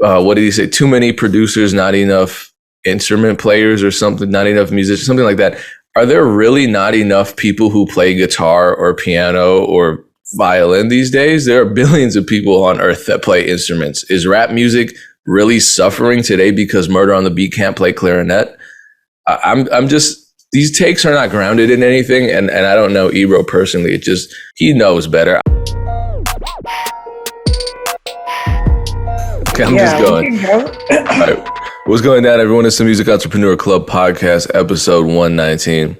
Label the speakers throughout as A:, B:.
A: what did he say? Too many producers, not enough instrument players or something, not enough musicians, something like that. Are there really not enough people who play guitar or piano or violin these days? There are billions of people on earth that play instruments. Is rap music really suffering today because Murder on the Beat can't play clarinet? I'm just, these takes are not grounded in anything, and I don't know Ebro personally. It just, he knows better. Okay, I'm just going. All right. What's going down, everyone? It's the Music Entrepreneur Club podcast, episode 119.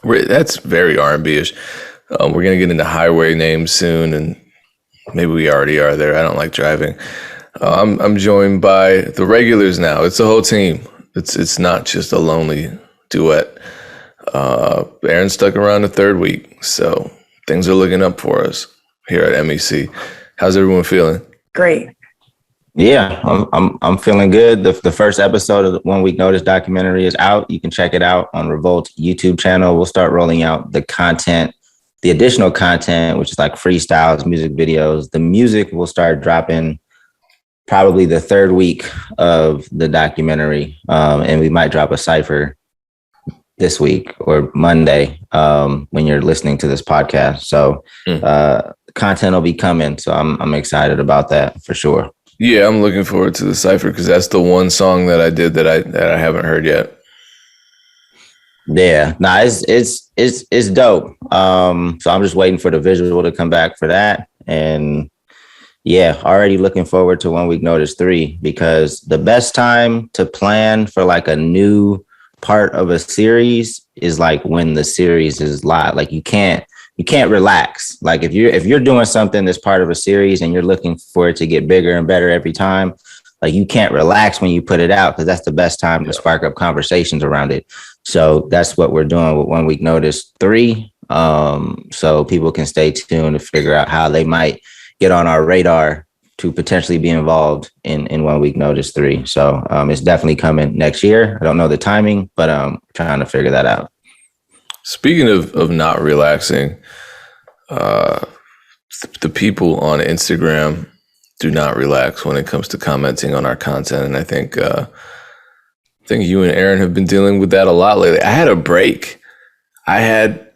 A: That's very R&B-ish. We're going to get into highway names soon, and maybe we already are there. I don't like driving. I'm joined by the regulars now. It's a whole team. It's not just a lonely duet. Erinn stuck around the third week, so things are looking up for us here at MEC. How's everyone feeling?
B: Great.
C: Yeah, I'm feeling good. The first episode of the 1 Week Notice documentary is out. You can check it out on Revolt's YouTube channel. We'll start rolling out the content, the additional content, which is like freestyles, music videos. The music will start dropping probably the third week of the documentary. And we might drop a cypher this week or Monday when you're listening to this podcast. So content will be coming. So I'm excited about that for sure.
A: Yeah, I'm looking forward to the cypher because that's the one song that I did that I haven't heard yet.
C: Yeah, it's dope. So I'm just waiting for the visual to come back for that. And yeah, already looking forward to 1 Week Notice 3, because the best time to plan for like a new part of a series is like when the series is live. Like you can't relax. Like if you're doing something that's part of a series and you're looking for it to get bigger and better every time, like you can't relax when you put it out, because that's the best time to spark up conversations around it. So that's what we're doing with 1 Week Notice 3. So people can stay tuned to figure out how they might get on our radar to potentially be involved in 1 Week Notice 3. So it's definitely coming next year. I don't know the timing, but I'm trying to figure that out.
A: Speaking of not relaxing, the people on Instagram do not relax when it comes to commenting on our content. And I think you and Erinn have been dealing with that a lot lately. I had a break. I had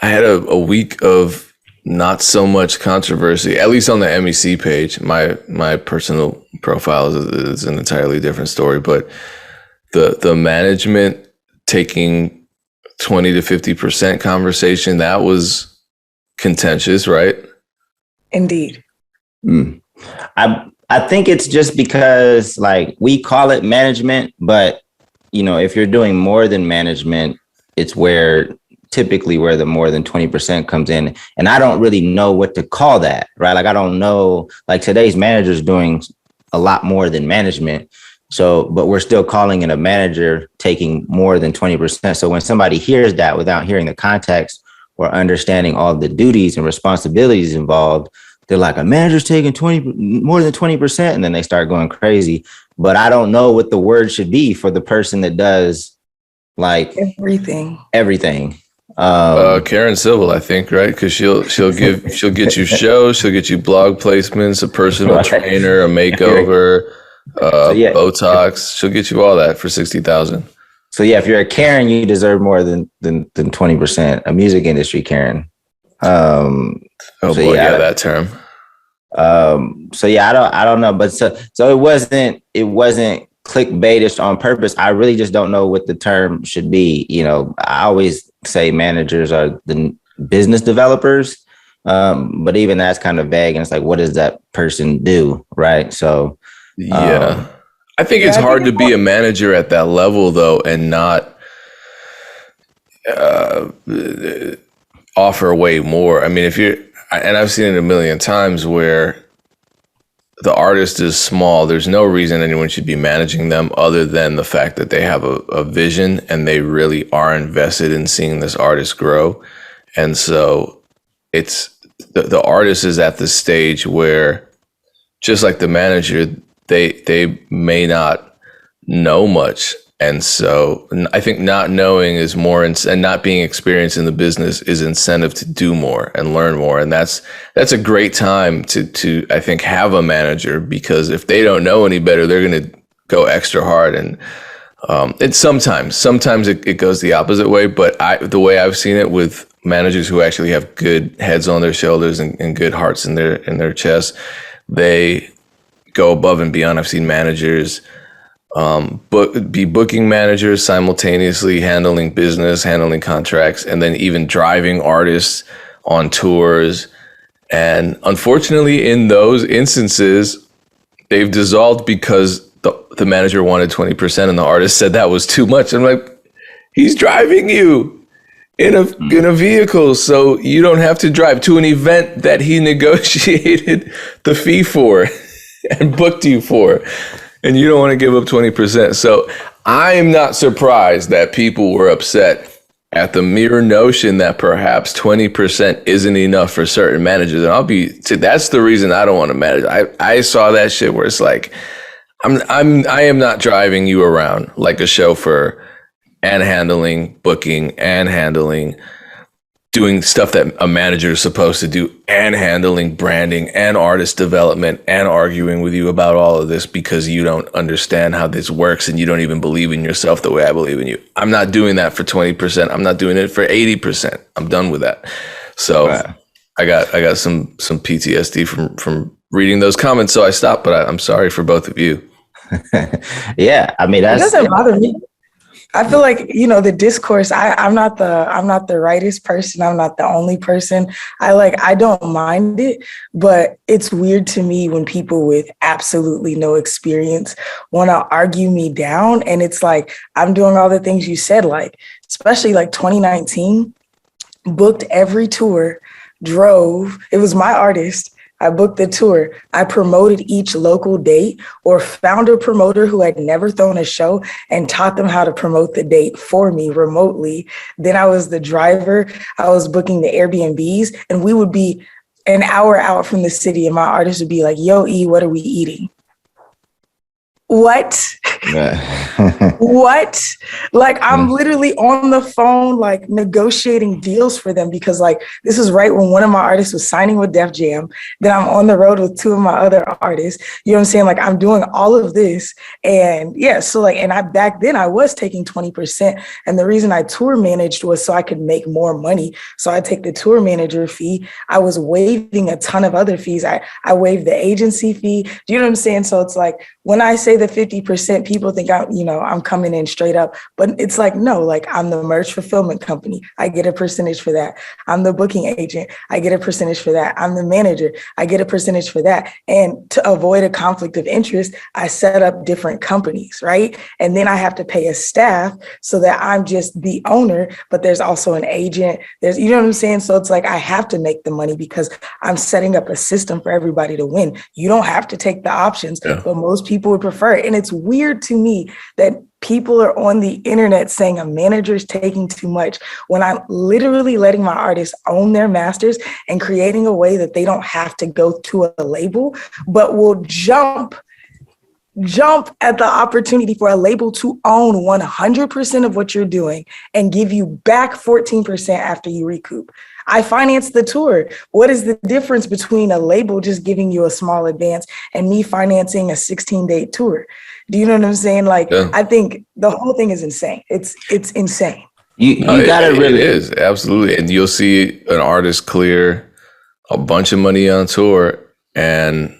A: a week of not so much controversy, at least on the MEC page. My personal profile is an entirely different story, but the management taking 20 to 50% conversation, that was contentious, right?
B: Indeed.
C: I think it's just because like we call it management, but you know, if you're doing more than management, it's typically where the more than 20% comes in. And I don't really know what to call that, right? Like I don't know, like today's manager's doing a lot more than management. So, but we're still calling it a manager taking more than 20%. So when somebody hears that without hearing the context or understanding all the duties and responsibilities involved, they're like, a manager's taking more than 20%. And then they start going crazy. But I don't know what the word should be for the person that does like everything.
A: Karen Civil, I think, right? Because she'll get you shows, she'll get you blog placements, a personal trainer, a makeover, Botox. She'll get you all that for $60,000.
C: So yeah, if you're a Karen, you deserve more than 20%. A music industry Karen.
A: That term.
C: So yeah, I don't know, but so it wasn't clickbaitish on purpose. I really just don't know what the term should be. You know, I always say managers are the business developers, but even that's kind of vague, and it's like, what does that person do, right? So
A: yeah, I think it's hard to be a manager at that level though, and not offer way more. I mean, and I've seen it a million times where the artist is small. There's no reason anyone should be managing them other than the fact that they have a vision and they really are invested in seeing this artist grow. And so it's the artist is at the stage where, just like the manager, they may not know much And so I think not knowing is more, and not being experienced in the business is incentive to do more and learn more. And that's a great time to I think have a manager, because if they don't know any better, they're going to go extra hard. And it's sometimes it goes the opposite way. But the way I've seen it with managers who actually have good heads on their shoulders and good hearts in their chest, they go above and beyond. I've seen managers be booking managers, simultaneously handling business, handling contracts, and then even driving artists on tours. And unfortunately, in those instances, they've dissolved because the manager wanted 20% and the artist said that was too much. I'm like, he's driving you in a vehicle, so you don't have to drive to an event that he negotiated the fee for and booked you for. And you don't want to give up 20%. So I am not surprised that people were upset at the mere notion that perhaps 20% isn't enough for certain managers. And that's the reason I don't want to manage. I saw that shit where it's like, I am not driving you around like a chauffeur and handling booking and handling doing stuff that a manager is supposed to do, and handling branding and artist development and arguing with you about all of this because you don't understand how this works and you don't even believe in yourself the way I believe in you. I'm not doing that for 20%. I'm not doing it for 80%. I'm done with that. So right. I got some PTSD from reading those comments. So I stopped, but I'm sorry for both of you.
C: Yeah. I mean,
B: it doesn't bother me. I feel like, the discourse, I'm not the rightest person. I'm not the only person. I don't mind it, but it's weird to me when people with absolutely no experience want to argue me down. And it's like, I'm doing all the things you said, like, especially like 2019, booked every tour, drove. It was my artist. I booked the tour. I promoted each local date, or found a promoter who had never thrown a show and taught them how to promote the date for me remotely. Then I was the driver. I was booking the Airbnbs, and we would be an hour out from the city, and my artist would be like, "Yo, E, what are we eating?" What? What? Like, I'm literally on the phone, like, negotiating deals for them, because like, this is right when one of my artists was signing with Def Jam. Then I'm on the road with two of my other artists. You know what I'm saying? Like, I'm doing all of this. And yeah, so like, and back then I was taking 20%. And the reason I tour managed was so I could make more money. So I take the tour manager fee. I was waiving a ton of other fees. I waived the agency fee. Do you know what I'm saying? So it's like, when I say the 50%, people think I'm coming in straight up, but it's like, no, like, I'm the merch fulfillment company. I get a percentage for that. I'm the booking agent. I get a percentage for that. I'm the manager. I get a percentage for that. And to avoid a conflict of interest, I set up different companies, right? And then I have to pay a staff so that I'm just the owner, but there's also an agent. You know what I'm saying? So it's like, I have to make the money because I'm setting up a system for everybody to win. You don't have to take the options, but most people would prefer it. And it's weird to me that people are on the internet saying a manager is taking too much, when I'm literally letting my artists own their masters and creating a way that they don't have to go to a label, but will jump at the opportunity for a label to own 100% of what you're doing and give you back 14% after you recoup. I finance the tour. What is the difference between a label just giving you a small advance and me financing a 16-day tour? Do you know what I'm saying? Like, yeah. I think the whole thing is insane. It's insane.
C: You gotta really.
A: It is, absolutely. And you'll see an artist clear a bunch of money on tour and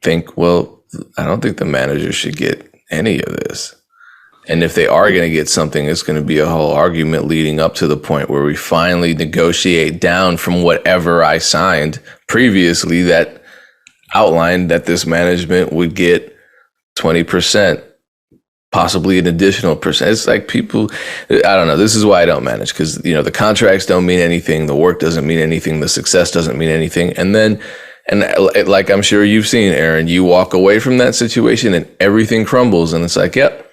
A: think, well, I don't think the manager should get any of this. And if they are going to get something, it's going to be a whole argument leading up to the point where we finally negotiate down from whatever I signed previously that outlined that this management would get 20%, possibly an additional percent. It's like people, I don't know. This is why I don't manage, because, the contracts don't mean anything. The work doesn't mean anything. The success doesn't mean anything. And like I'm sure you've seen, Erinn, you walk away from that situation and everything crumbles. And it's like, yep.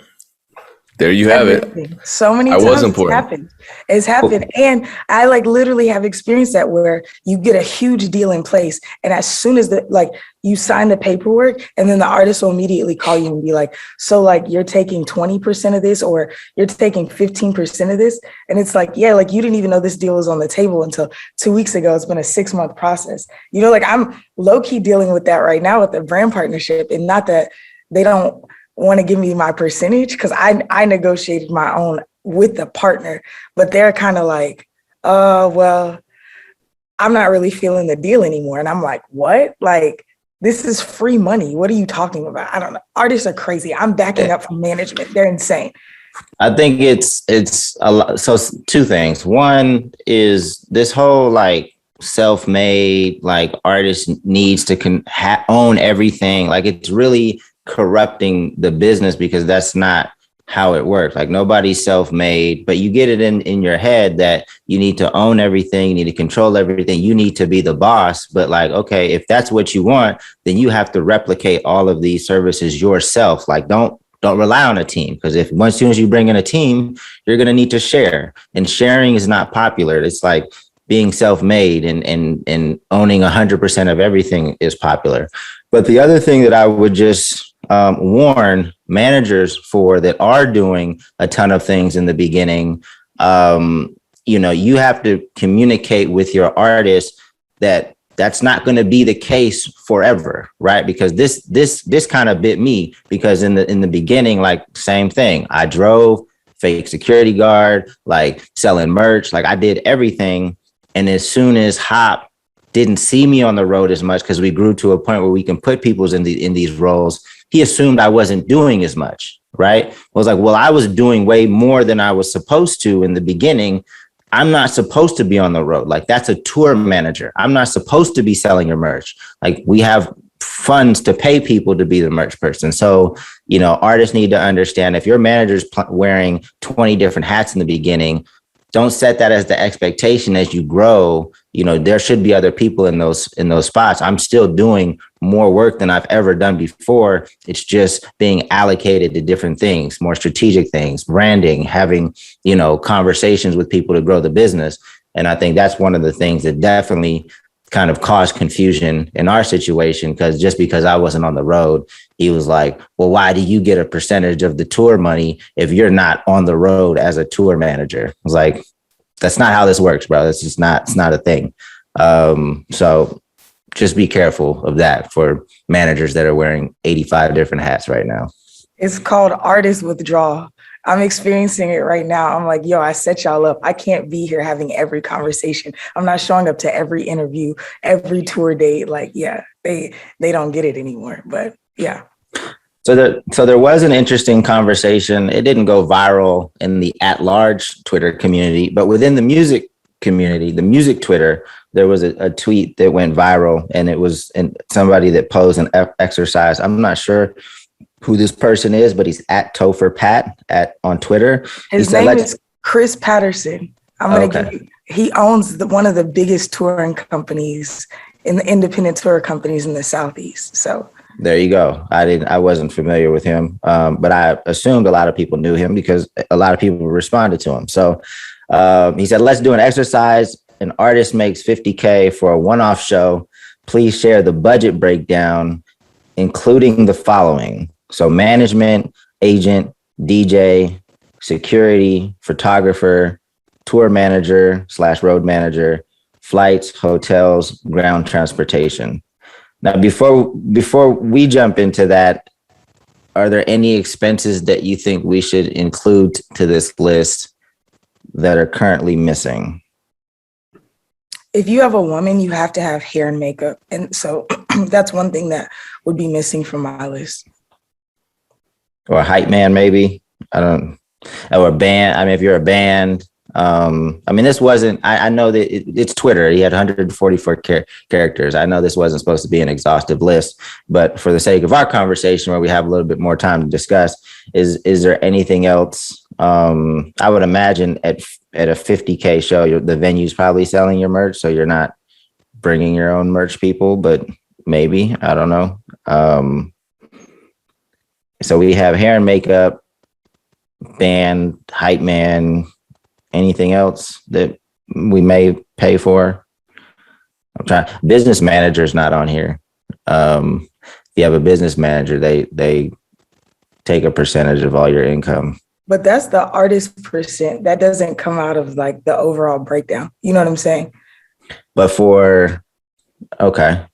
A: There you have it.
B: So many
A: I
B: times
A: was
B: it's
A: important.
B: happened. It's happened. And I like literally have experienced that where you get a huge deal in place. And as soon as you sign the paperwork, and then the artist will immediately call you and be like, so like you're taking 20% of this, or you're taking 15% of this. And it's like, yeah, like you didn't even know this deal was on the table until 2 weeks ago. It's been a 6-month process. You know, like I'm low-key dealing with that right now with the brand partnership, and not that they don't want to give me my percentage, because I negotiated my own with the partner, but they're kind of like, well, I'm not really feeling the deal anymore. And I'm like, what? Like, this is free money. What are you talking about? I don't know. Artists are crazy. I'm backing up from management. They're insane.
C: I think it's a lot. So two things. One is this whole like self-made, like artist needs to own everything. Like it's really corrupting the business, because that's not how it works. Like nobody's self-made, but you get it in your head that you need to own everything, you need to control everything, you need to be the boss. But like, okay, if that's what you want, then you have to replicate all of these services yourself. Like don't rely on a team, because if as soon as you bring in a team, you're going to need to share, and sharing is not popular. It's like being self-made and owning 100% of everything is popular. But the other thing that I would just warn managers for that are doing a ton of things in the beginning, you have to communicate with your artists that that's not going to be the case forever, right? Because this kind of bit me, because in the beginning, like same thing, I drove, fake security guard, like selling merch, like I did everything. And as soon as Hop didn't see me on the road as much, because we grew to a point where we can put people in these roles, he assumed I wasn't doing as much, right? I was like, well, I was doing way more than I was supposed to in the beginning. I'm not supposed to be on the road. Like that's a tour manager. I'm not supposed to be selling your merch. Like we have funds to pay people to be the merch person. So, artists need to understand, if your manager's wearing 20 different hats in the beginning, don't set that as the expectation. As you grow, there should be other people in those spots. I'm still doing more work than I've ever done before. It's just being allocated to different things, more strategic things, branding, having, conversations with people to grow the business. And I think that's one of the things that definitely kind of caused confusion in our situation, because just because I wasn't on the road, he was like, well, why do you get a percentage of the tour money if you're not on the road as a tour manager? I was like, that's not how this works, bro. It's not a thing. So just be careful of that for managers that are wearing 85 different hats right now.
B: It's called artist withdrawal. I'm experiencing it right now. I'm like, yo, I set y'all up. I can't be here having every conversation. I'm not showing up to every interview, every tour date. Like, yeah, they don't get it anymore. But yeah.
C: So there was an interesting conversation. It didn't go viral in the at-large Twitter community, but within the music community, the music Twitter, there was a tweet that went viral, and it was somebody that posed an exercise. I'm not sure who this person is, but he's at Topher Pat on Twitter.
B: His name is Chris Patterson. I'm going to give you, he owns one of the biggest touring companies in the independent tour companies in the Southeast. So
C: there you go. I wasn't familiar with him, but I assumed a lot of people knew him because a lot of people responded to him. So he said, let's do an exercise. An artist makes $50K for a one-off show. Please share the budget breakdown, including the following. So management, agent, DJ, security, photographer, tour manager / road manager, flights, hotels, ground transportation. Now, before we jump into that, are there any expenses that you think we should include to this list that are currently missing?
B: If you have a woman, you have to have hair and makeup. And so that's one thing that would be missing from my list.
C: Or a hype man, maybe. Or a band. I mean, if you're a band, this wasn't, I know that it's Twitter. He had 144 characters. I know this wasn't supposed to be an exhaustive list, but for the sake of our conversation, where we have a little bit more time to discuss, is there anything else? I would imagine at a 50K show, the venue's probably selling your merch, so you're not bringing your own merch people, but maybe, I don't know. So we have hair and makeup, band, hype man, anything else that we may pay for? I'm trying. Business manager's not on here. If you have a business manager, they take a percentage of all your income.
B: But that's the artist percent. That doesn't come out of like the overall breakdown. You know what I'm saying?
C: But okay.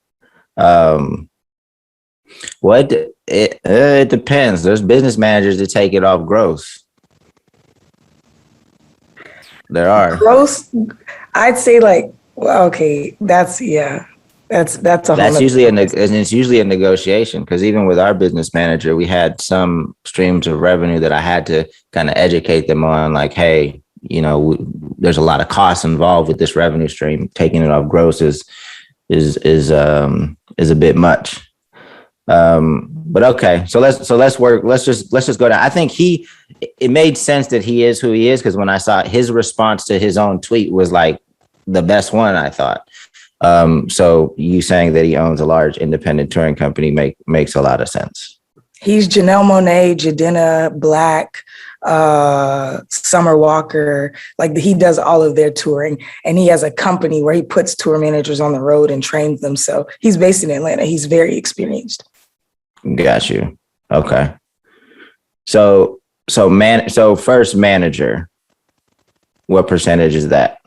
C: What it depends. There's business managers that take it off gross. There are
B: gross. I'd say like, well, okay, that's a
C: that's usually it's usually a negotiation, because even with our business manager, we had some streams of revenue that I had to kind of educate them on, like, hey, there's a lot of costs involved with this revenue stream. Taking it off gross is a bit much. But okay, so let's work. Let's just go down. I think it made sense that he is who he is, because when I saw his response to his own tweet was like the best one, I thought. So you saying that he owns a large independent touring company makes a lot of sense.
B: He's Janelle Monáe, Jadena Black, Summer Walker. Like, he does all of their touring, and he has a company where he puts tour managers on the road and trains them. So he's based in Atlanta. He's very experienced.
C: Got you. Okay. So first manager, what percentage is that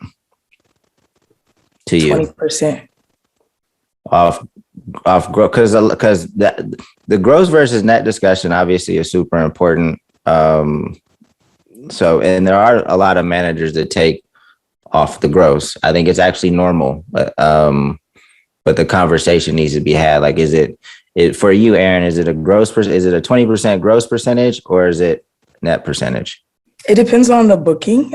C: to you?
B: 20%.
C: Off growth, because the gross versus net discussion obviously is super important. So, and there are a lot of managers that take off the gross. I think it's actually normal, but the conversation needs to be had. Like, is it for you, Erinn? Is it a 20% gross percentage, or is it net percentage?
B: It depends on the booking.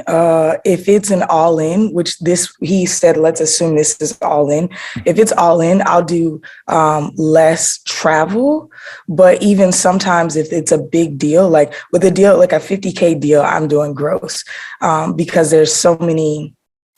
B: If it's an all-in, which he said, let's assume this is all-in. If it's all-in, I'll do less travel. But even sometimes if it's a big deal, like with a deal, like a 50K deal, I'm doing gross because there's so many.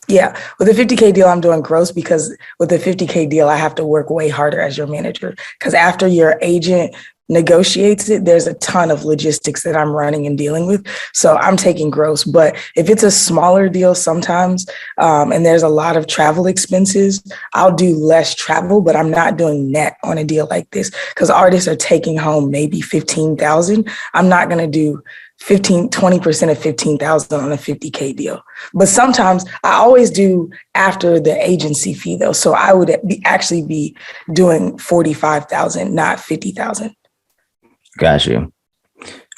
B: Yeah, with a 50K deal, I'm doing gross, because with a 50K deal, I have to work way harder as your manager, because after your agent negotiates it, there's a ton of logistics that I'm running and dealing with. So I'm taking gross. But if it's a smaller deal sometimes, and there's a lot of travel expenses, I'll do less travel, but I'm not doing net on a deal like this, because artists are taking home maybe 15,000. I'm not going to do 20% of 15,000 on a 50K deal. But sometimes I always do after the agency fee though. So I would actually be doing 45,000, not 50,000.
C: Got you.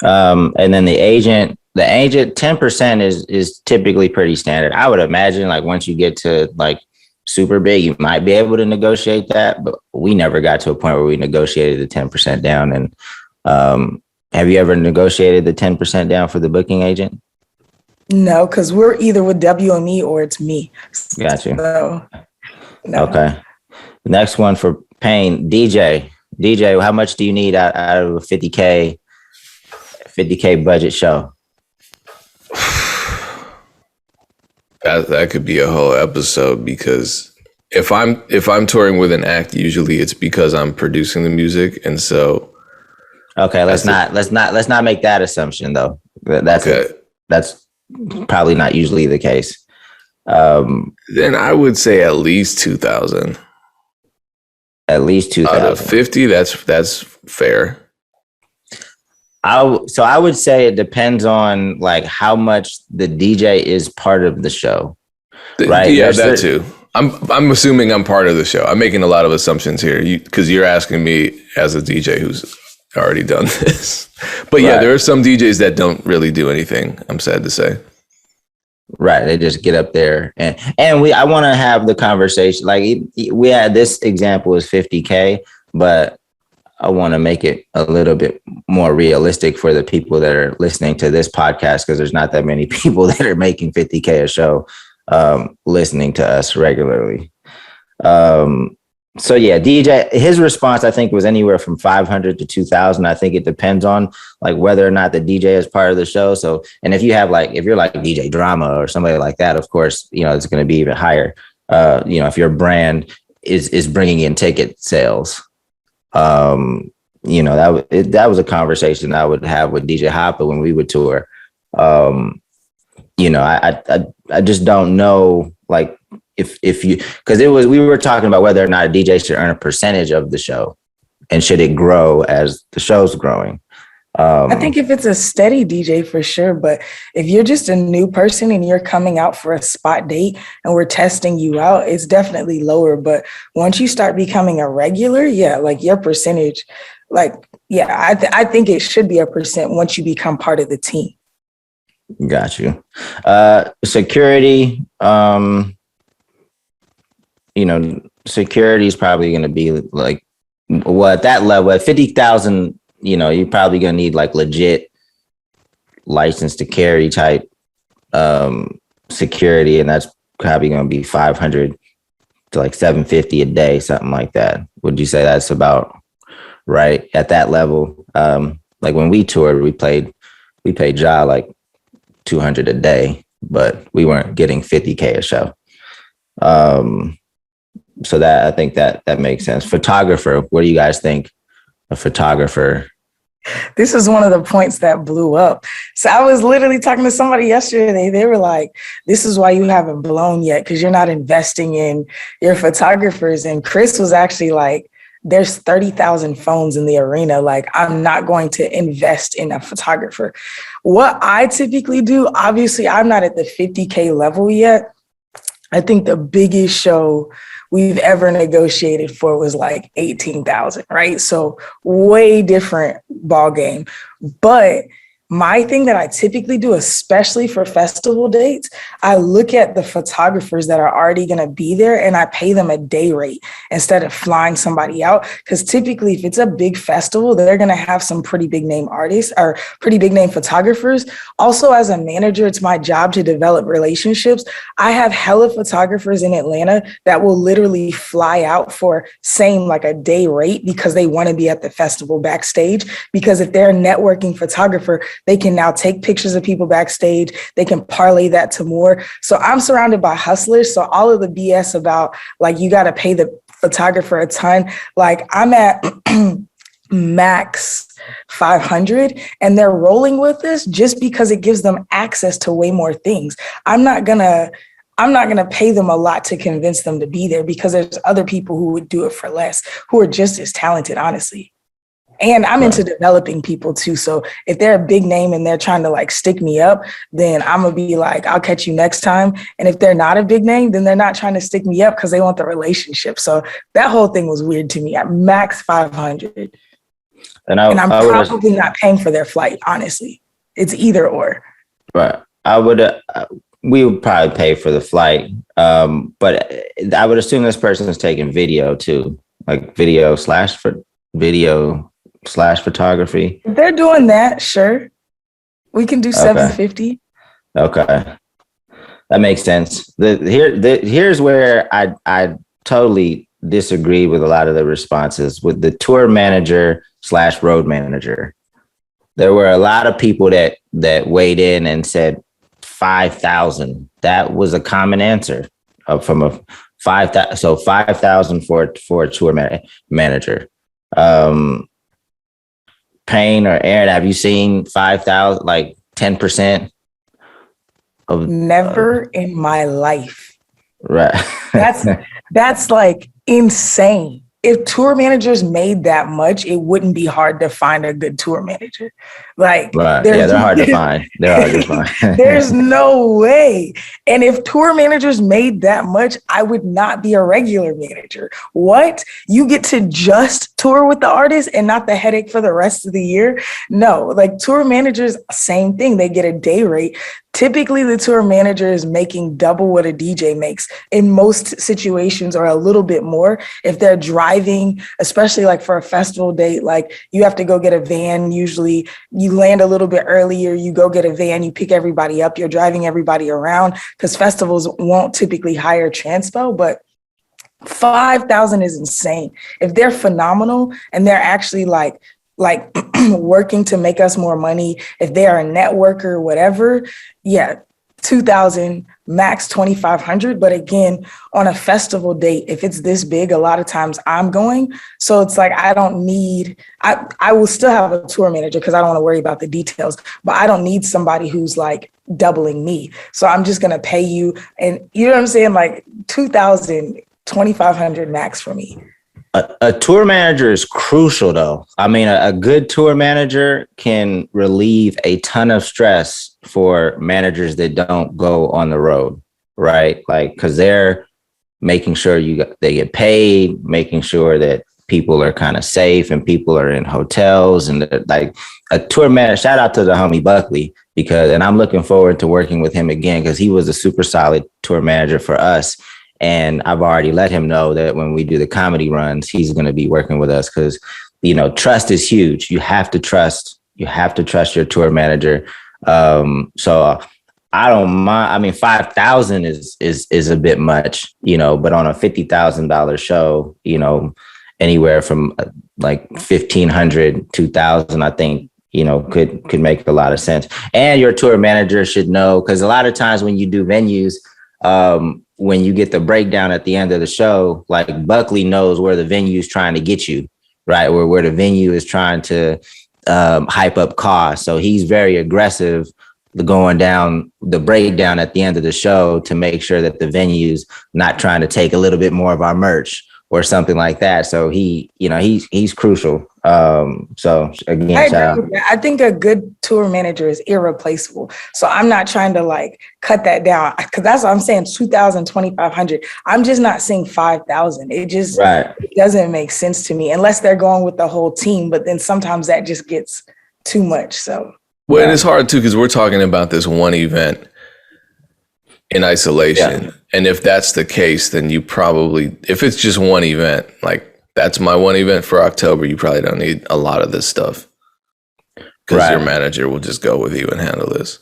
C: And then the agent 10% is typically pretty standard. I would imagine, like, once you get to like super big, you might be able to negotiate that, but we never got to a point where we negotiated the 10% down. And have you ever negotiated the 10% down for the booking agent?
B: No, because we're either with WME or it's me.
C: Got you.
B: So, no.
C: Okay. Next one for Payne, DJ, how much do you need out of a 50K budget show?
A: That could be a whole episode, because if I'm touring with an act, usually it's because I'm producing the music, and so.
C: Okay, let's not make that assumption though. That's probably not usually the case.
A: Then I would say at least 2,000.
C: At least 2,000.
A: Out of 50, that's fair.
C: I would say it depends on like how much the DJ is part of the show. Right?
A: Yeah, that too. I'm assuming I'm part of the show. I'm making a lot of assumptions here, because you're asking me as a DJ who's already done this. But yeah, there are some DJs that don't really do anything, I'm sad to say.
C: Right. They just get up there and I want to have the conversation. Like, we had this example is 50K, but I want to make it a little bit more realistic for the people that are listening to this podcast, because there's not that many people that are making 50K a show listening to us regularly. So yeah, DJ, his response, I think, was anywhere from 500 to 2,000. I think it depends on like whether or not the DJ is part of the show. So, and if you're like DJ Drama or somebody like that, of course, it's going to be even higher. If your brand is bringing in ticket sales, that was a conversation I would have with DJ Hopper when we would tour. I just don't know, like, if you, because we were talking about whether or not a DJ should earn a percentage of the show, and should it grow as the show's growing.
B: I think if it's a steady DJ, for sure. But if you're just a new person and you're coming out for a spot date and we're testing you out, it's definitely lower. But once you start becoming a regular, yeah, like your percentage, like, yeah, I think it should be a percent once you become part of the team.
C: Got you. Security, security is probably going to be like, well, at that level, at 50,000, you're probably going to need like legit license to carry type security. And that's probably going to be 500 to like 750 a day, something like that. Would you say that's about right at that level? Like when we toured, we paid Ja like 200 a day, but we weren't getting 50K a show. So that, I think that makes sense. Photographer, what do you guys think? A photographer.
B: This is one of the points that blew up. So I was literally talking to somebody yesterday. They were like, this is why you haven't blown yet, because you're not investing in your photographers. And Chris was actually like, there's 30,000 phones in the arena. Like, I'm not going to invest in a photographer. What I typically do, obviously, I'm not at the 50K level yet. I think the biggest show we've ever negotiated for was like 18,000, right? So way different ball game. But my thing that I typically do, especially for festival dates, I look at the photographers that are already going to be there and I pay them a day rate instead of flying somebody out. Because typically, if it's a big festival, they're going to have some pretty big name artists or pretty big name photographers. Also, as a manager, it's my job to develop relationships. I have hella photographers in Atlanta that will literally fly out for same like a day rate because they want to be at the festival backstage. Because if they're a networking photographer, they can now take pictures of people backstage. They can parlay that to more. So I'm surrounded by hustlers. So all of the BS about like, you got to pay the photographer a ton. Like I'm at max 500 and they're rolling with this just because it gives them access to way more things. I'm not going to pay them a lot to convince them to be there because there's other people who would do it for less, who are just as talented, honestly. And I'm into developing people too. So if they're a big name and they're trying to like stick me up, then I'm going to be like, I'll catch you next time. And if they're not a big name, then they're not trying to stick me up because they want the relationship. So that whole thing was weird to me. At max 500. And I'm probably not paying for their flight, honestly. It's either or.
C: Right. We would probably pay for the flight. But I would assume this person is taking video too, like video slash photography.
B: If they're doing that, sure. We can do 750.
C: Okay. That makes sense. Here's where I totally disagree with a lot of the responses with the tour manager / road manager. There were a lot of people that weighed in and said 5,000. That was a common answer from a 5,000. So 5,000 for a tour manager. Payne or Erinn, have you seen 5,000, like 10% of?
B: Never in my life.
C: Right.
B: That's like insane. If tour managers made that much, it wouldn't be hard to find a good tour manager. Like,
C: right. Yeah, they're hard to find.
B: There's no way. And if tour managers made that much, I would not be a regular manager. What? You get to just tour with the artist and not the headache for the rest of the year? No, like tour managers, same thing. They get a day rate. Typically, the tour manager is making double what a DJ makes in most situations, or a little bit more. If they're driving, especially like for a festival date, like you have to go get a van. Usually you land a little bit earlier, you go get a van, you pick everybody up, you're driving everybody around because festivals won't typically hire transpo, but 5,000 is insane. If they're phenomenal and they're actually like working to make us more money, if they are a networker or whatever, yeah, 2,000, max 2,500. But again, on a festival date, if it's this big, a lot of times I'm going. So it's like, I don't need, I will still have a tour manager because I don't want to worry about the details, but I don't need somebody who's like doubling me. So I'm just going to pay you. And you know what I'm saying? Like 2,000, 2,500 max for me.
C: A tour manager is crucial, though. I mean, a good tour manager can relieve a ton of stress for managers that don't go on the road, right? Like, because they're making sure they get paid, making sure that people are kind of safe and people are in hotels, and like a tour manager. Shout out to the homie Buckley, and I'm looking forward to working with him again because he was a super solid tour manager for us. And I've already let him know that when we do the comedy runs, he's going to be working with us because, trust is huge. You have to trust your tour manager. So I don't mind. I mean, 5,000 is a bit much, but on a $50,000 show, anywhere from like 1,500, 2,000, I think, could make a lot of sense. And your tour manager should know, because a lot of times when you do venues, when you get the breakdown at the end of the show, like Buckley knows where the venue is trying to get you, right? Where the venue is trying to hype up costs. So he's very aggressive going down the breakdown at the end of the show to make sure that the venue's not trying to take a little bit more of our merch or something like that. So he's crucial. So again,
B: I think a good tour manager is irreplaceable. So I'm not trying to like cut that down because that's what I'm saying. 2,000, 2,500. I'm just not saying 5,000. It just It doesn't make sense to me unless they're going with the whole team. But then sometimes that just gets too much. So
A: well, and it's hard too because we're talking about this one event in isolation. Yeah. And if that's the case, then you probably, if it's just one event, like that's my one event for October, you probably don't need a lot of this stuff because your manager will just go with you and handle this.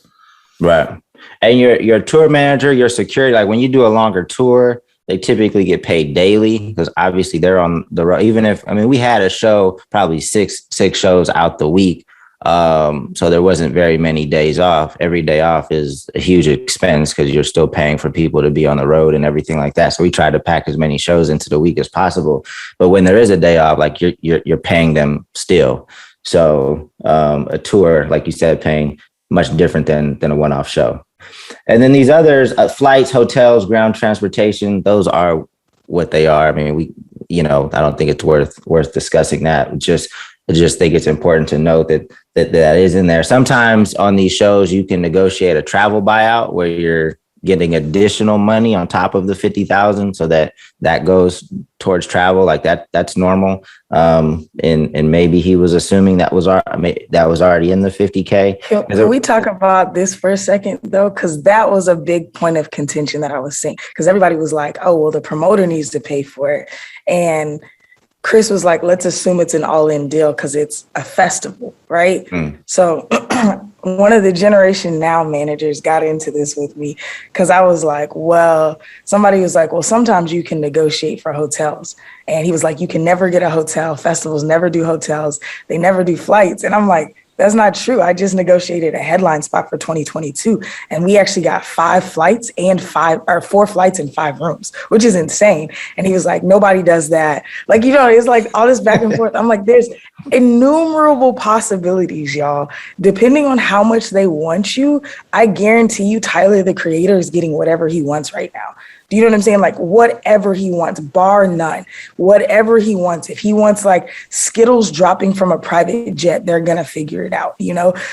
C: Right. And your tour manager, your security, like when you do a longer tour, they typically get paid daily because obviously they're on the road. Even if, we had a show, probably six shows out the week. So there wasn't very many days off. Every day off is a huge expense because you're still paying for people to be on the road and everything like that. So we try to pack as many shows into the week as possible. But when there is a day off, like you're paying them still. So a tour, like you said, paying much different than a one-off show. And then these others, flights, hotels, ground transportation, those are what they are. I mean, I don't think it's worth discussing that. I just think it's important to note that is in there. Sometimes on these shows, you can negotiate a travel buyout where you're getting additional money on top of the 50,000. So that goes towards travel, like that's normal. And maybe he was assuming that was already in the 50K.
B: Can we talk about this for a second though? Cause that was a big point of contention that I was saying, because everybody was like, oh, well, the promoter needs to pay for it. And Chris was like, let's assume it's an all-in deal because it's a festival, right? So one of the Generation Now managers got into this with me because I was like, somebody was like, well, sometimes you can negotiate for hotels. And he was like, you can never get a hotel. Festivals never do hotels. They never do flights. And I'm like, that's not true. I just negotiated a headline spot for 2022, and we actually got 4 flights and 5 rooms, which is insane. And he was like, nobody does that. Like, it's like all this back and forth. I'm like, there's innumerable possibilities, y'all. Depending on how much they want you, I guarantee you Tyler, the creator, is getting whatever he wants right now. Do you know what I'm saying? Like whatever he wants, bar none, whatever he wants. If he wants like Skittles dropping from a private jet, they're going to figure it out,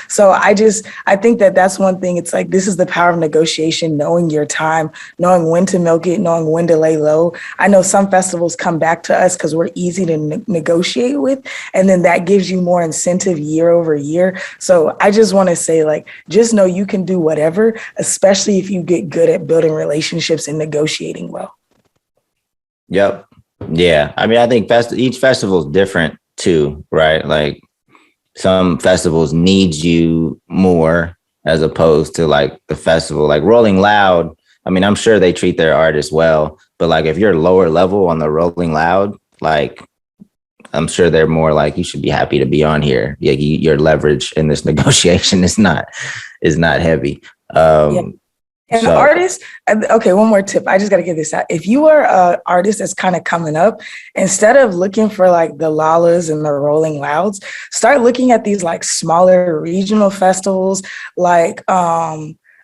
B: So I think that that's one thing. It's like, this is the power of negotiation, knowing your time, knowing when to milk it, knowing when to lay low. I know some festivals come back to us because we're easy to negotiate with. And then that gives you more incentive year over year. So I just want to say, like, just know you can do whatever, especially if you get good at building relationships and negotiating well.
C: Yep. Yeah. I think each festival is different too, right? Like some festivals need you more as opposed to like the festival, like Rolling Loud. I'm sure they treat their artists well, but like if you're lower level on the Rolling Loud, like I'm sure they're more like, you should be happy to be on here. Yeah, your leverage in this negotiation is not heavy.
B: And
C: So
B: artists, okay, one more tip. I just got to get this out. If you are an artist that's kind of coming up, instead of looking for like the Lalas and the Rolling Louds, start looking at these like smaller regional festivals. Like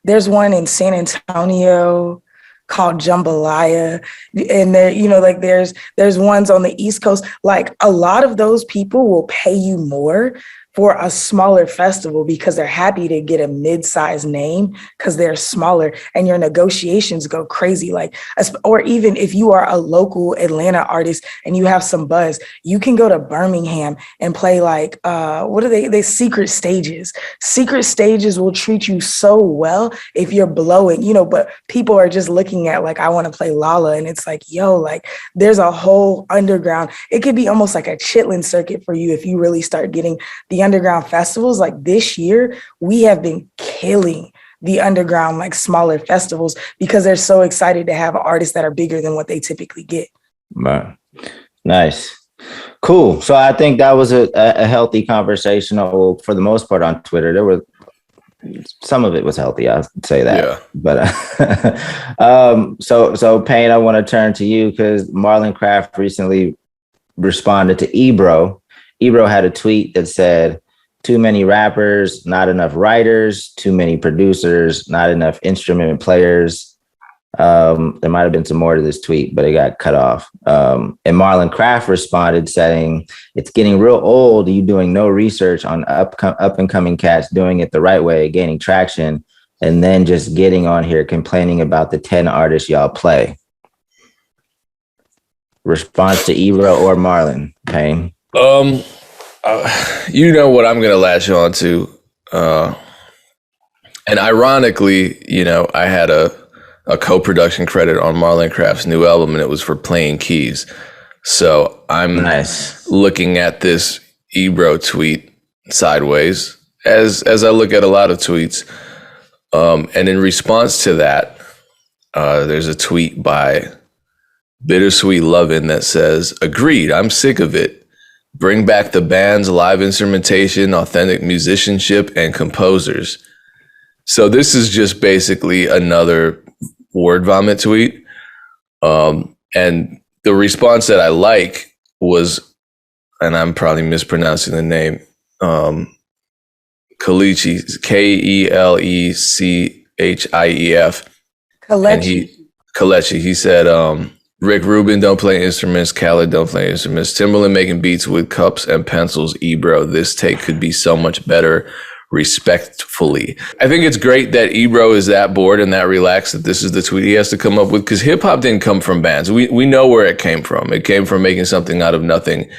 B: there's one in San Antonio called Jambalaya. And there, like there's ones on the East Coast. Like a lot of those people will pay you more for a smaller festival because they're happy to get a mid-sized name because they're smaller, and your negotiations go crazy. Like, or even if you are a local Atlanta artist and you have some buzz, you can go to Birmingham and play like, what are they secret stages. Secret stages will treat you so well if you're blowing, but people are just looking at like, I want to play Lala. And it's like, yo, like there's a whole underground. It could be almost like a Chitlin circuit for you if you really start getting the underground festivals. Like this year, we have been killing the underground, like smaller festivals because they're so excited to have artists that are bigger than what they typically get.
C: Right. Nice. Cool. So I think that was a healthy conversation. Well, for the most part on Twitter, there were some of it was healthy. I'll say that. Yeah. But so Payne, I want to turn to you because Marlon Craft recently responded to Ebro. Ebro had a tweet that said, too many rappers, not enough writers, too many producers, not enough instrument players. There might have been some more to this tweet, but it got cut off. And Marlon Craft responded saying, it's getting real old. You doing no research on up and coming cats doing it the right way, gaining traction, and then just getting on here complaining about the 10 artists y'all play. Response to Ebro or Marlon, Payne?
A: You know what I'm going to latch on to. And ironically, I had a co-production credit on Marlon Craft's new album, and it was for playing keys. So I'm looking at this Ebro tweet sideways, as I look at a lot of tweets. And in response to that, there's a tweet by Bittersweet Lovin' that says, agreed, I'm sick of it. Bring back the band's live instrumentation, authentic musicianship, and composers. So this is just basically another word vomit tweet. And the response that I like was, and I'm probably mispronouncing the name, Kelechi, Kelechief. Kelechi. He said, Rick Rubin don't play instruments. Khaled don't play instruments. Timbaland making beats with cups and pencils. Ebro, this take could be so much better. Respectfully. I think it's great that Ebro is that bored and that relaxed that this is the tweet he has to come up with, because hip hop didn't come from bands. We know where it came from. It came from making something out of nothing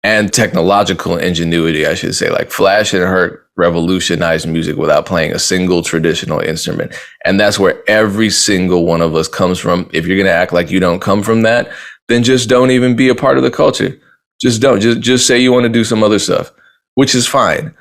A: and technological ingenuity, I should say. Like Flash and Herc revolutionized music without playing a single traditional instrument. And that's where every single one of us comes from. If you're going to act like you don't come from that, then just don't even be a part of the culture. Just don't. Just say you want to do some other stuff, which is fine.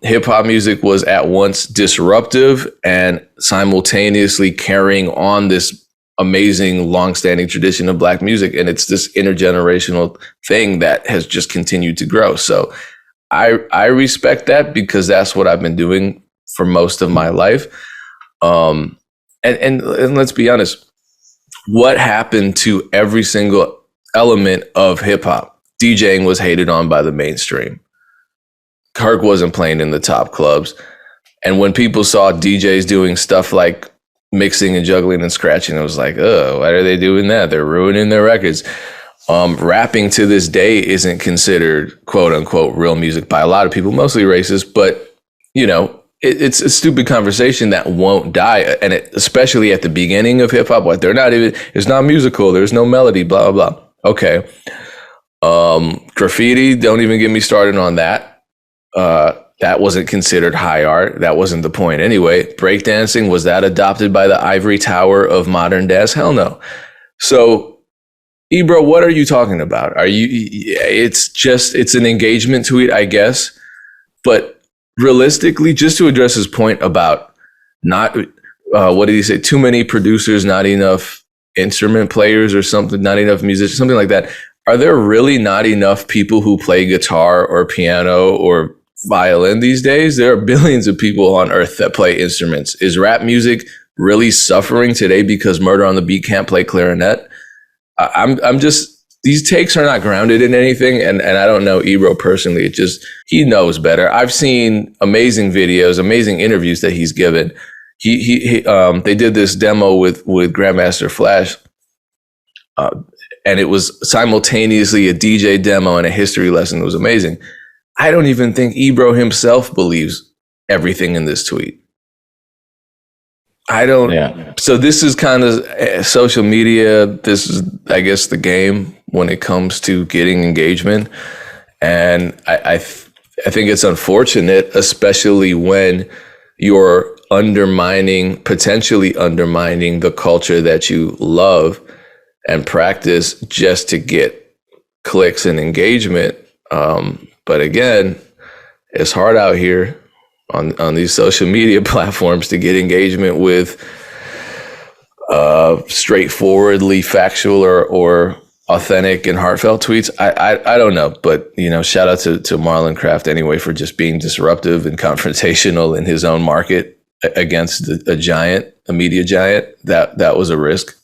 A: Hip hop music was at once disruptive and simultaneously carrying on this amazing longstanding tradition of Black music. And it's this intergenerational thing that has just continued to grow. So I respect that because that's what I've been doing for most of my life. And let's be honest, what happened to every single element of hip hop? DJing was hated on by the mainstream. Kirk wasn't playing in the top clubs. And when people saw DJs doing stuff like mixing and juggling and scratching, it was like, oh, why are they doing that? They're ruining their records. Rapping to this day isn't considered quote unquote real music by a lot of people, mostly racist, but it's a stupid conversation that won't die. And especially at the beginning of hip hop, it's not musical. There's no melody, blah, blah, blah. Okay. Graffiti, don't even get me started on that. That wasn't considered high art. That wasn't the point anyway. Breakdancing, was that adopted by the ivory tower of modern dance? Hell no. So, Ebro, what are you talking about? It's an engagement tweet, I guess. But realistically, just to address his point about not, what did he say? Too many producers, not enough instrument players or something, not enough musicians, something like that. Are there really not enough people who play guitar or piano or violin these days? There are billions of people on earth that play instruments. Is rap music really suffering today because Murder on the Beat can't play clarinet. I'm just, these takes are not grounded in anything. And I don't know Ebro personally. It just, he knows better. I've seen amazing videos, amazing interviews that he's given. They did this demo with Grandmaster Flash. And it was simultaneously a DJ demo and a history lesson. It was amazing. I don't even think Ebro himself believes everything in this tweet. I don't. Yeah. So this is kind of social media. This is, I guess, the game when it comes to getting engagement. And I think it's unfortunate, especially when you're potentially undermining the culture that you love and practice just to get clicks and engagement. But again, it's hard out here on these social media platforms to get engagement with straightforwardly factual or authentic and heartfelt tweets. I don't know, but shout out to Marlon Craft anyway for just being disruptive and confrontational in his own market against a media giant. That was a risk.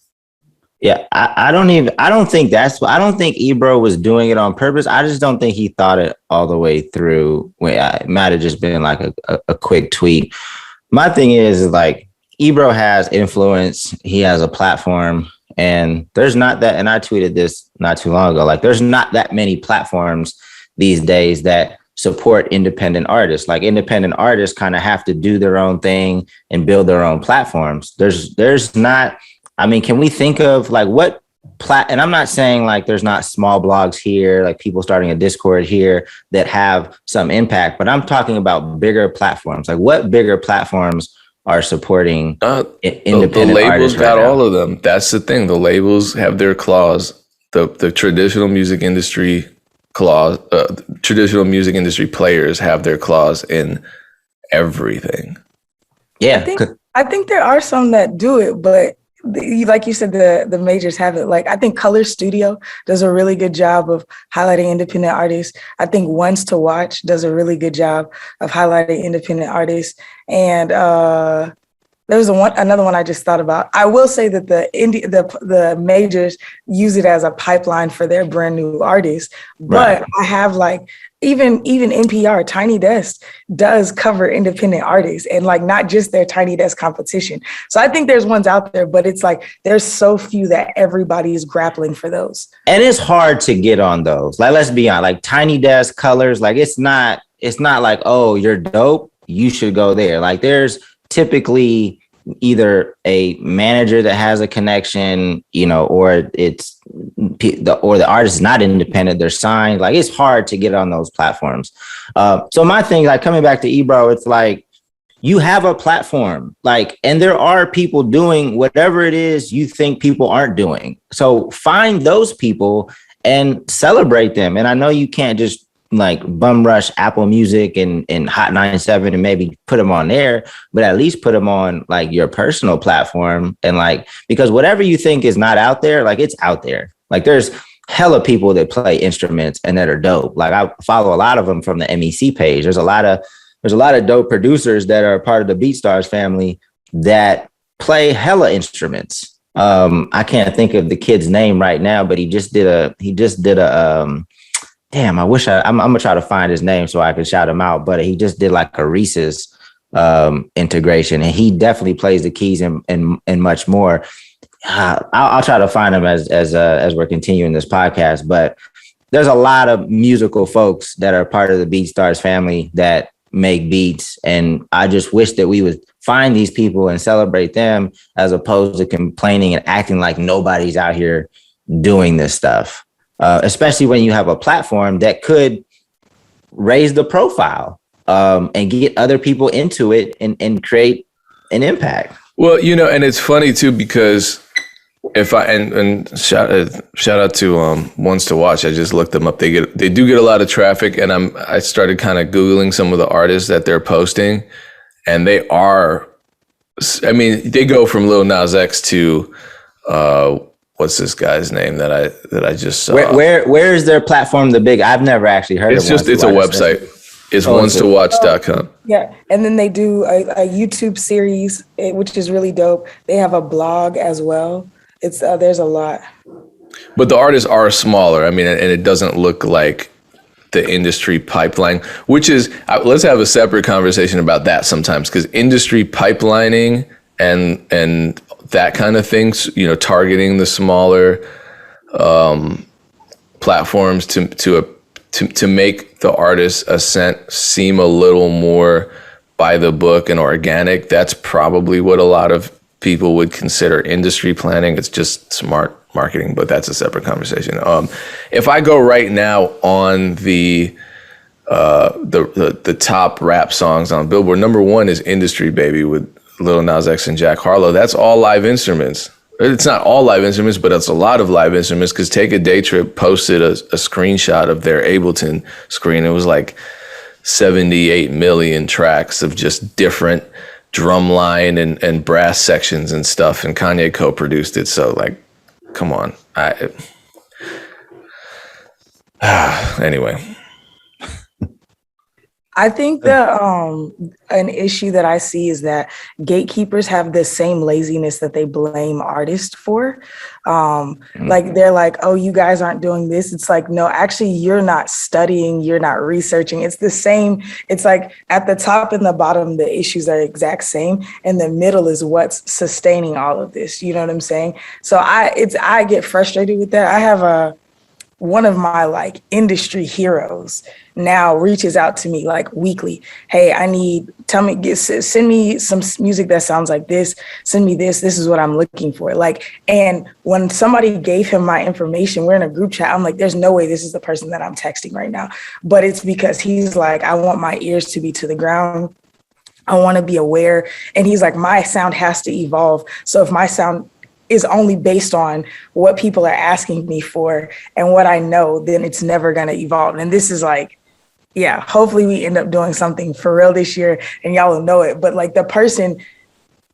C: Yeah, I don't think Ebro was doing it on purpose. I just don't think he thought it all the way through. It might have just been like a quick tweet. My thing is like, Ebro has influence. He has a platform, and there's not that, and I tweeted this not too long ago, like there's not that many platforms these days that support independent artists. Like independent artists kind of have to do their own thing and build their own platforms. There's not, I mean, can we think of like what and I'm not saying like there's not small blogs here, like people starting a Discord here that have some impact, but I'm talking about bigger platforms. Like what bigger platforms are supporting independent
A: the labels
C: artists
A: got
C: right
A: all of them. That's the thing. The labels have their claws. The traditional music industry clause, traditional music industry players have their claws in everything.
C: Yeah.
B: I think there are some that do it, but like you said, the majors have it. Like I think Color Studio does a really good job of highlighting independent artists. I think Ones to Watch does a really good job of highlighting independent artists. And there's another one I just thought about. I will say that the majors use it as a pipeline for their brand new artists. But right. I have like even NPR, Tiny Desk does cover independent artists and like not just their Tiny Desk competition. So I think there's ones out there, but it's like there's so few that everybody is grappling for those.
C: And it's hard to get on those. Like let's be honest, like Tiny Desk, Colors, like it's not like, oh, you're dope, you should go there. Like there's typically either a manager that has a connection, or the artist is not independent, they're signed. Like it's hard to get on those platforms. So my thing, like coming back to Ebro, it's like you have a platform, like, and there are people doing whatever it is you think people aren't doing. So find those people and celebrate them. And I know you can't just like bum rush Apple Music and Hot 97 and maybe put them on there, but at least put them on like your personal platform. And like, because whatever you think is not out there, like it's out there. Like there's hella people that play instruments and that are dope. Like I follow a lot of them from the MEC page. There's a lot of dope producers that are part of the BeatStars family that play hella instruments. I can't think of the kid's name right now, but he just did a damn, I wish I'm gonna try to find his name so I can shout him out. But he just did like a Reese's integration, and he definitely plays the keys and much more. I'll try to find him as we're continuing this podcast. But there's a lot of musical folks that are part of the BeatStars family that make beats, and I just wish that we would find these people and celebrate them as opposed to complaining and acting like nobody's out here doing this stuff. Especially when you have a platform that could raise the profile and get other people into it and create an impact.
A: Well, and it's funny too, because if I and shout out to Ones to Watch. I just looked them up. They do get a lot of traffic, and I started kind of Googling some of the artists that they're posting, and they go from Lil Nas X to what's this guy's name that I just saw?
C: Where is their platform? I've never actually heard of it.
A: It's a website. It's
C: Oh, is it?
A: ones2watch.com.
B: Yeah, and then they do a YouTube series, which is really dope. They have a blog as well. It's there's a lot.
A: But the artists are smaller. I mean, and it doesn't look like the industry pipeline, which is, let's have a separate conversation about that sometimes, because industry pipelining and that kind of things, you know, targeting the smaller platforms to make the artist's ascent seem a little more by the book and organic. That's probably what a lot of people would consider industry planning. It's just smart marketing, but that's a separate conversation. If I go right now on the top rap songs on Billboard, number one is Industry Baby with Lil Nas X and Jack Harlow. That's all live instruments. It's not all live instruments, but it's a lot of live instruments, because Take a Day Trip posted a screenshot of their Ableton screen. It was like 78 million tracks of just different drumline and brass sections and stuff, and Kanye co-produced it. So, like, come on. Anyway.
B: I think that an issue that I see is that gatekeepers have the same laziness that they blame artists for. Like, they're like, oh, you guys aren't doing this. It's like, no, actually, you're not studying, you're not researching. It's the same. It's like at the top and the bottom, the issues are exact same. And the middle is what's sustaining all of this. You know what I'm saying? So I get frustrated with that. I have one of my like industry heroes now reaches out to me like weekly. Hey, send me some music that sounds like this. Send me this. This is what I'm looking for. Like, and when somebody gave him my information, we're in a group chat. I'm like, there's no way this is the person that I'm texting right now. But it's because he's like, I want my ears to be to the ground. I want to be aware. And he's like, my sound has to evolve. So if my sound is only based on what people are asking me for and what I know, then it's never going to evolve. And this is like, yeah, hopefully we end up doing something for real this year and y'all will know it. But like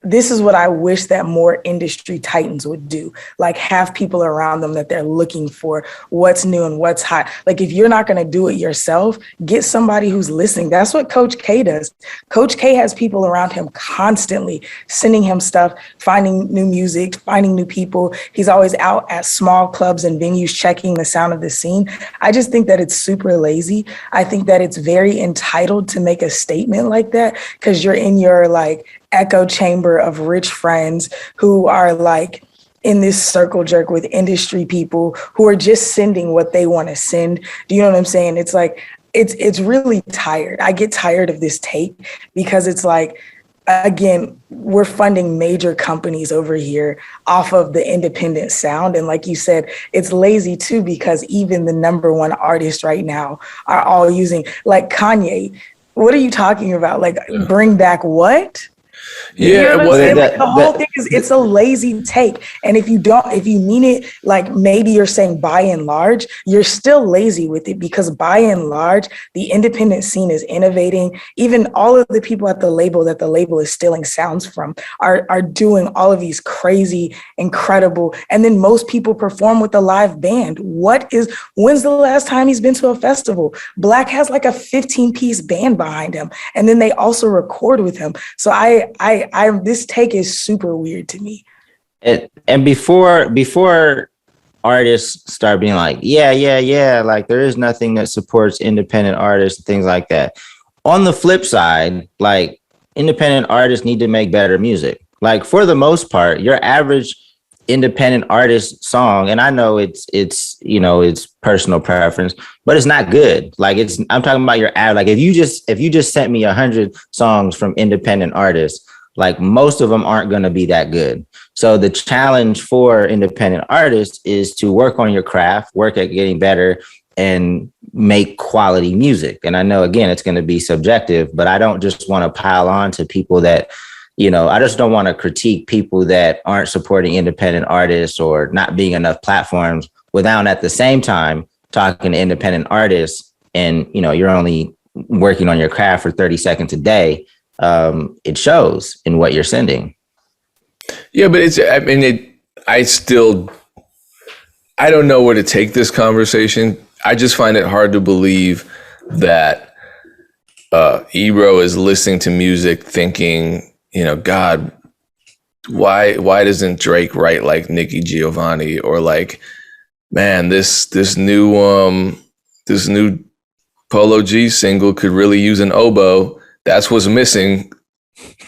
B: this is what I wish that more industry titans would do. Like, have people around them that they're looking for what's new and what's hot. Like, if you're not going to do it yourself, get somebody who's listening. That's what Coach K does. Coach K has people around him constantly sending him stuff, finding new music, finding new people. He's always out at small clubs and venues checking the sound of the scene. I just think that it's super lazy. I think that it's very entitled to make a statement like that, because you're in your like echo chamber of rich friends who are like in this circle jerk with industry people who are just sending what they want to send. Do you know what I'm saying? It's like, it's really tired. I get tired of this take, because it's like, again, we're funding major companies over here off of the independent sound. And like you said, it's lazy too, because even the number one artists right now are all using, like Kanye. What are you talking about? Like, bring back what?
A: Yeah,
B: the whole thing is, it's a lazy take. And if you mean it, like, maybe you're saying by and large, you're still lazy with it, because by and large, the independent scene is innovating. Even all of the people at the label that the label is stealing sounds from are doing all of these crazy, incredible. And then most people perform with a live band. When's the last time he's been to a festival? Black has like a 15-piece band behind him. And then they also record with him. So this take is super weird to me.
C: And before artists start being like, yeah, like there is nothing that supports independent artists and things like that. On the flip side, like, independent artists need to make better music. Like, for the most part, your average independent artist song, and I know it's personal preference, but it's not good. Like, I'm talking about your ad. Like, if you just sent me 100 songs from independent artists, like, most of them aren't going to be that good. So the challenge for independent artists is to work on your craft, work at getting better, and make quality music. And I know, again, it's going to be subjective, but I don't just want to pile on to people that, I just don't want to critique people that aren't supporting independent artists or not being enough platforms without at the same time talking to independent artists, and, you're only working on your craft for 30 seconds a day. It shows in what you're sending.
A: Yeah, but I don't know where to take this conversation. I just find it hard to believe that Ebro is listening to music thinking, God, why doesn't Drake write like Nikki Giovanni, or like, man, this new Polo G single could really use an oboe. That's what's missing.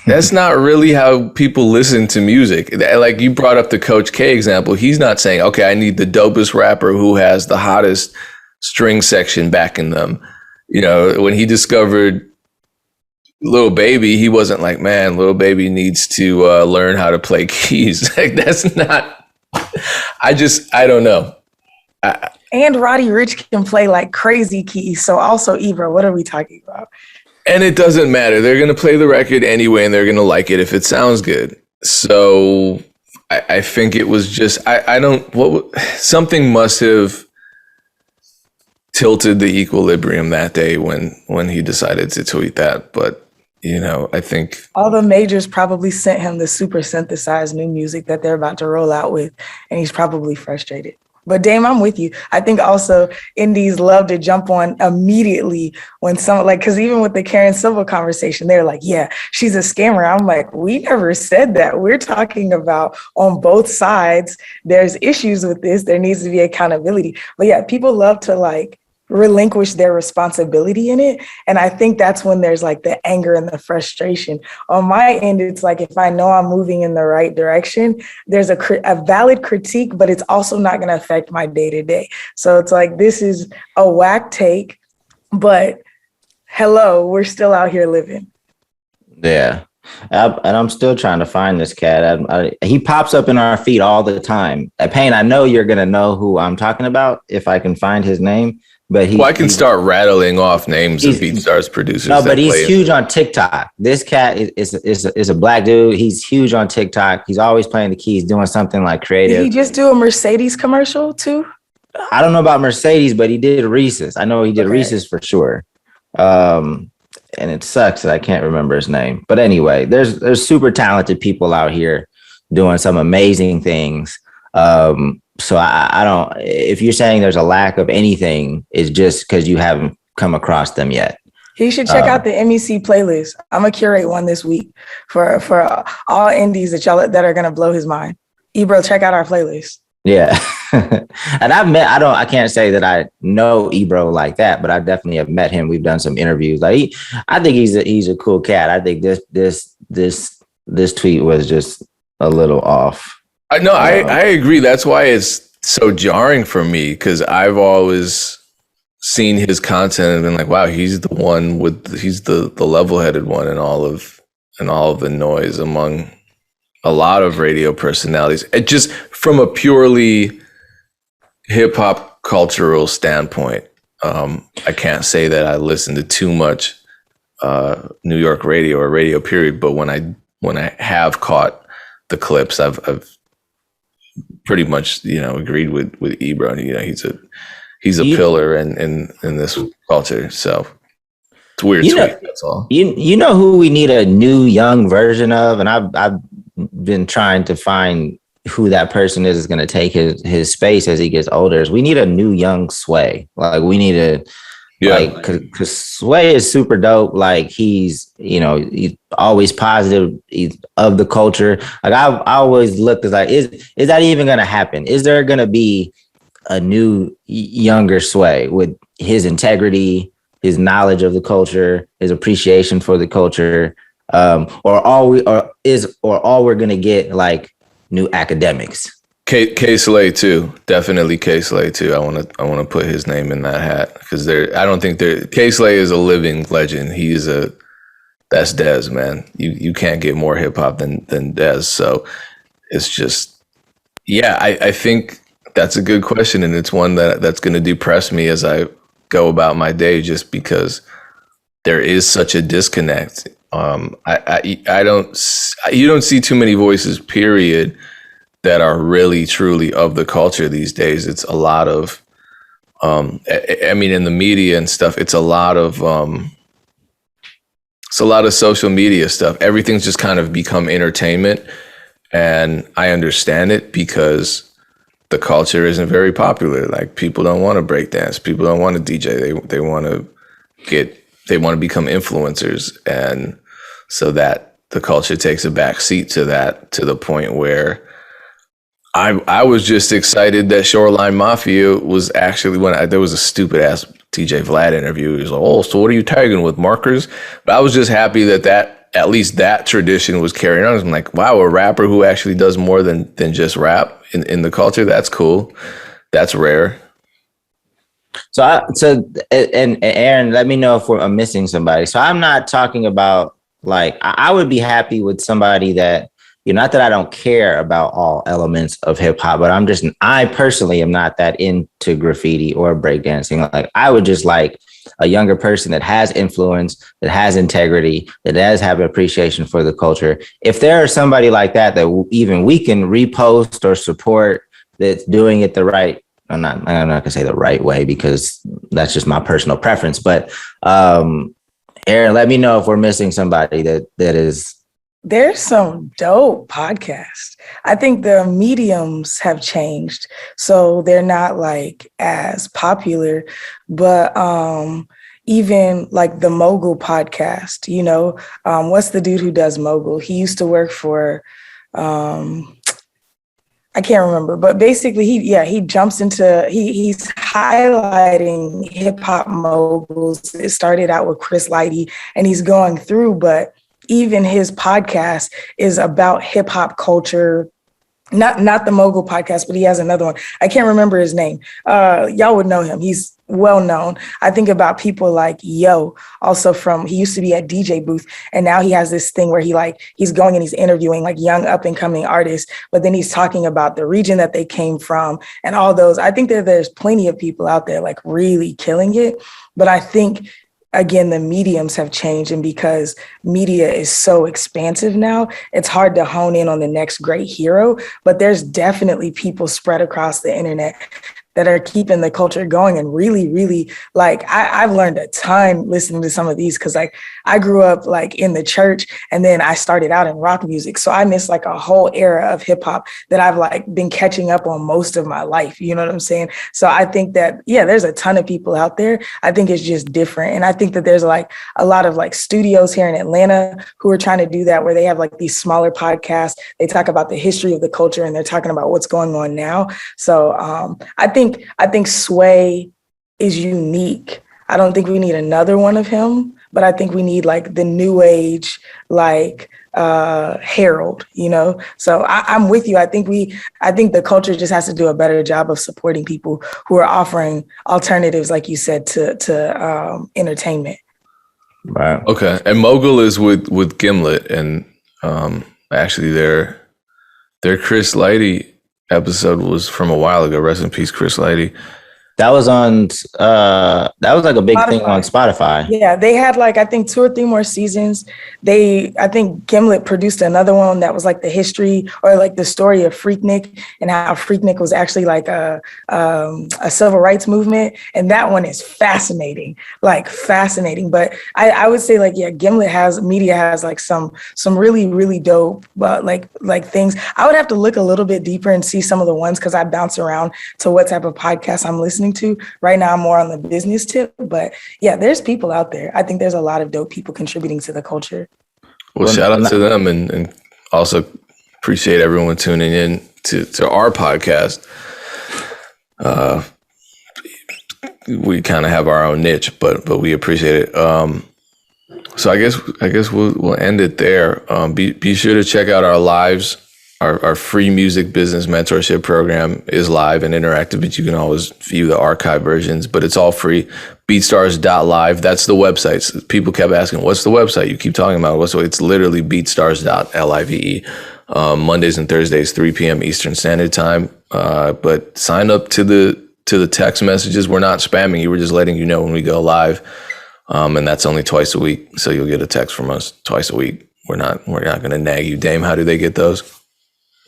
A: That's not really how people listen to music. Like you brought up the Coach K example. He's not saying, okay, I need the dopest rapper who has the hottest string section backing them. When he discovered Lil Baby, he wasn't like, man, Lil Baby needs to learn how to play keys. Like that's not, I don't know.
B: And Roddy Ricch can play like crazy keys. So also Ebro, what are we talking about?
A: And it doesn't matter. They're going to play the record anyway, and they're going to like it if it sounds good. So I think it was just, something must have tilted the equilibrium that day when he decided to tweet that. But, I think
B: all the majors probably sent him the super synthesized new music that they're about to roll out with, and he's probably frustrated. But Dame, I'm with you. I think also indies love to jump on immediately when because even with the Karen Silva conversation, they're like, yeah, she's a scammer. I'm like, we never said that. We're talking about on both sides, there's issues with this. There needs to be accountability. But yeah, people love to relinquish their responsibility in it. And I think that's when there's the anger and the frustration. On my end, it's like, if I know I'm moving in the right direction, there's a valid critique, but it's also not going to affect my day to day. So it's like, this is a whack take, but hello, we're still out here living.
C: Yeah. And I'm still trying to find this cat. He pops up in our feed all the time. Payne, I know you're going to know who I'm talking about if I can find his name. But
A: I can start rattling off names of BeatStars producers.
C: No, but he's huge on TikTok. This cat is a black dude. He's huge on TikTok. He's always playing the keys, doing something creative.
B: Did he just do a Mercedes commercial too?
C: I don't know about Mercedes, but he did Reese's. I know he did Reese's for sure. And it sucks that I can't remember his name. But anyway, there's super talented people out here doing some amazing things. So I don't, if you're saying there's a lack of anything, it's just because you haven't come across them yet.
B: He should check out the MEC playlist. I'm gonna curate one this week for all indies that are gonna blow his mind. Ebro, check out our playlist.
C: Yeah. And I can't say that I know Ebro like that, but I definitely have met him. We've done some interviews. I think he's a cool cat. I think this tweet was just a little off.
A: I agree. That's why it's so jarring for me, because I've always seen his content and been like, wow, he's the level-headed one in all of the noise among a lot of radio personalities. It just from a purely hip hop cultural standpoint, I can't say that I listen to too much New York radio or radio period, but when I have caught the clips, I've pretty much, agreed with Ebro. He's a pillar in this culture. So it's a weird tweet. That's all.
C: You know who we need a new young version of, and I've been trying to find who that person is going to take his space as he gets older. Is we need a new young Sway. We need a. Yeah. Because Sway is super dope. He's always positive. He's of the culture. I always looked at is that even going to happen? Is there going to be a new younger Sway with his integrity, his knowledge of the culture, his appreciation for the culture, or all we're going to get new academics?
A: K Slay too, definitely K Slay too. I want to put his name in that hat because I don't think K Slay is a living legend. That's Dez, man. You can't get more hip hop than Dez. So it's just, yeah, I think that's a good question, and it's one that's going to depress me as I go about my day, just because there is such a disconnect. You don't see too many voices, period, that are really truly of the culture these days. It's a lot of, in the media and stuff, it's a lot of social media stuff. Everything's just kind of become entertainment, and I understand it because the culture isn't very popular. People don't want to break dance. People don't want to DJ. They want to get they want to become influencers, and so that the culture takes a back seat to that, to the point where I was just excited that Shoreline Mafia was actually, there was a stupid ass TJ Vlad interview. He was like, "Oh, so what are you tagging with, markers?" But I was just happy that at least that tradition was carrying on. I'm like, wow, a rapper who actually does more than just rap in the culture. That's cool. That's rare.
C: So and Erinn, let me know if I'm missing somebody. So I'm not talking about, like, I would be happy with somebody that, not that I don't care about all elements of hip hop, but I personally am not that into graffiti or breakdancing. Like, I would just like a younger person that has influence, that has integrity, that does have appreciation for the culture. If there is somebody like that even we can repost or support, that's doing it the right, I'm not gonna say the right way, because that's just my personal preference. But Erinn, let me know if we're missing somebody that is.
B: There's some dope podcasts. I think the mediums have changed, so they're not like as popular, but even like the Mogul podcast, what's the dude who does Mogul? He used to work for, I can't remember, but basically he jumps into, he's highlighting hip hop moguls. It started out with Chris Lighty, and he's going through, but even his podcast is about hip hop culture. Not the Mogul podcast, but he has another one. I can't remember his name. Y'all would know him. He's well known. I think about people like Yo, also he used to be at DJ Booth, and now he has this thing where he's going and he's interviewing like young up and coming artists, but then he's talking about the region that they came from and all those. I think that there's plenty of people out there like really killing it, but I think, again, the mediums have changed, and because media is so expansive now, it's hard to hone in on the next great hero, but there's definitely people spread across the internet that are keeping the culture going. And really, really, like, I've learned a ton listening to some of these, because like I grew up like in the church, and then I started out in rock music. So I missed like a whole era of hip hop that I've like been catching up on most of my life. You know what I'm saying? So I think that, there's a ton of people out there. I think it's just different. And I think that there's like a lot of like studios here in Atlanta who are trying to do that, where they have like these smaller podcasts. They talk about the history of the culture, and they're talking about what's going on now. So I think Sway is unique. I don't think we need another one of him, but I think we need like the new age, like Harold, So I'm with you. I think the culture just has to do a better job of supporting people who are offering alternatives, like you said, to entertainment.
C: Right.
A: Okay. And Mogul is with Gimlet, and actually their Chris Lighty episode was from a while ago. Rest in peace, Chris Lighty.
C: That was on, that was like a big thing on Spotify.
B: Yeah, they had like, I think 2 or 3 more seasons. I think Gimlet produced another one that was like the history, or like the story of Freaknik, and how Freaknik was actually like a civil rights movement. And that one is fascinating. But I would say like, Gimlet media has like some really, really dope, but like things. I would have to look a little bit deeper and see some of the ones, because I bounce around to what type of podcast I'm listening to. Right now I'm more on the business tip, but there's people out there. I think there's a lot of dope people contributing to the culture.
A: Well, shout out to them, and also appreciate everyone tuning in to our podcast. We kind of have our own niche, but we appreciate it. So I guess we'll end it there. Be sure to check out our lives. Our free music business mentorship program is live and interactive, but you can always view the archive versions, but it's all free. Beatstars.live. That's the website. So people kept asking, what's the website? You keep talking about it. It's literally beatstars.live. Mondays and Thursdays, 3 p.m. Eastern Standard Time. But sign up to the text messages. We're not spamming you. We're just letting you know when we go live. And that's only twice a week. So you'll get a text from us twice a week. We're not going to nag you. Dame, how do they get those?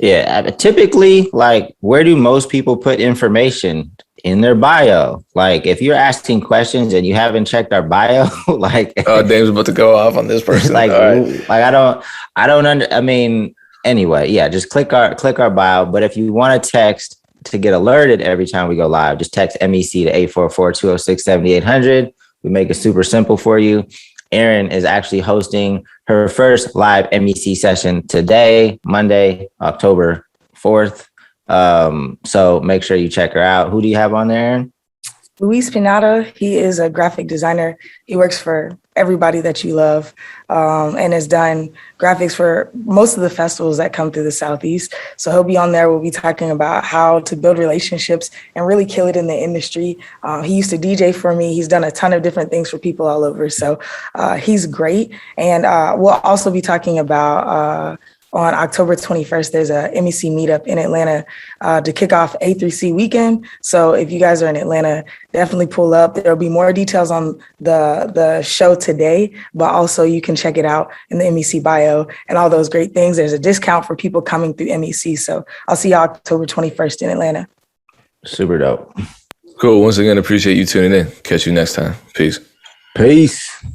C: Yeah, typically, like, where do most people put information? In their bio. Like, if you're asking questions and you haven't checked our bio, like,
A: Dame's about to go off on this person.
C: Like, anyway, just click our bio. But if you want to text to get alerted every time we go live, just text MEC to 844-206-7800. We make it super simple for you. Erinn is actually hosting her first live MEC session today, Monday, October 4th. So make sure you check her out. Who do you have on there, Erinn?
B: Luis Pinata, he is a graphic designer. He works for everybody that you love, and has done graphics for most of the festivals that come through the Southeast. So he'll be on there. We'll be talking about how to build relationships and really kill it in the industry. He used to DJ for me. He's done a ton of different things for people all over. So he's great. And we'll also be talking about on October 21st, there's a MEC meetup in Atlanta to kick off A3C weekend. So if you guys are in Atlanta, definitely pull up. There'll be more details on the show today, but also you can check it out in the MEC bio and all those great things. There's a discount for people coming through MEC. So I'll see you October 21st in Atlanta.
C: Super dope.
A: Cool. Once again, appreciate you tuning in. Catch you next time. Peace.
C: Peace.